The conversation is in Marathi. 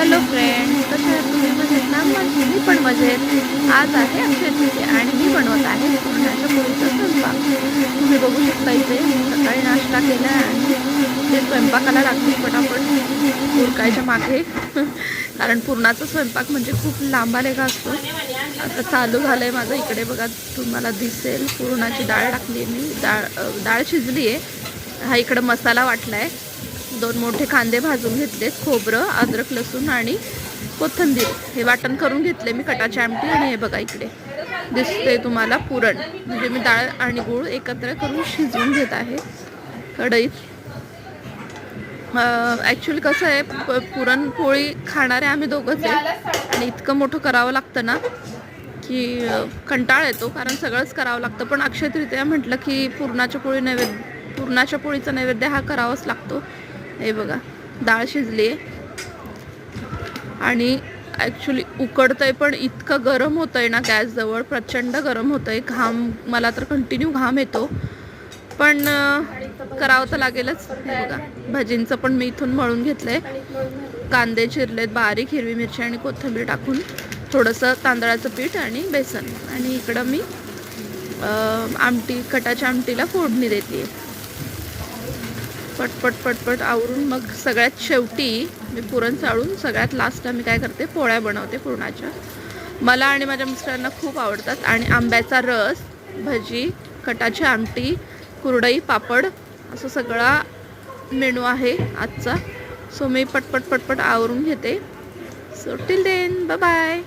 हॅलो फ्रेंड्स, कसे आहात तुम्ही? मजेत ना? मी पण मजेत. आज आहे अक्षय तृतीया आणि मी बनवत आहे पुरणाच्या पोळीचा स्वयंपाक. तुम्ही बघू शकता इथे सकाळी नाश्ता केला आणि ते स्वयंपाकाला लागली पटापट उरकायच्या मागे. कारण पुरणाचा स्वयंपाक म्हणजे खूप लांबालेखा असतो. आता चालू झालंय माझं. इकडे बघा, तुम्हाला दिसेल पुरणाची डाळ टाकली आहे मी. डाळ शिजली आहे. हा इकडं मसाला वाटलाय. 2 मोठे कांदे भाजून घेतलेत, खोबरं, अद्रक, लसूण आणि कोथिंबीर हे वाटण करून घेतले मी. कटाची आमटी. आणि हे बघा इकडे दिसते तुम्हाला पुरण, म्हणजे मी डाळ आणि गूळ एकत्र करून शिजवून घेत आहे कढईत. ॲक्च्युली कसं आहे, पुरणपोळी खाणारे आम्ही दोघंच आहे आणि इतकं मोठं करावं लागतं ना की कंटाळा येतो, कारण सगळंच करावं लागतं. पण अक्षय तृतीया म्हटलं की पुरणाच्या पोळीचा नैवेद्य हा करावाच लागतो. हे बघा, डाळ शिजली आहे आणि ॲक्च्युली उकडतंय, पण इतकं गरम होतंय ना गॅसजवळ, प्रचंड गरम होतंय. मला तर कंटिन्यू घाम येतो, पण करावं तर लागेलच. हे बघा, भजींचं पण मी इथून मळून घेतलंय. कांदे चिरलेत बारीक, हिरवी मिरची आणि कोथिंबीर टाकून, थोडंसं तांदळाचं पीठ आणि बेसन. आणि इकडं मी कटाच्या आमटीला फोडणी देते. पटपट पटपट आवरून मग सगळ्यात शेवटी मी पुरण चाळून सगळ्यात लास्टला मी काय करते, पोळ्या बनवते पुरणाच्या. मला आणि माझ्या मिस्टरांना खूप आवडतात. आणि आंब्याचा रस, भजी, कटाची आमटी, कुरडई, पापड असं सगळा मेनू आहे आजचा. सो मी पटपट पटपट आवरून घेते. So till then, bye bye.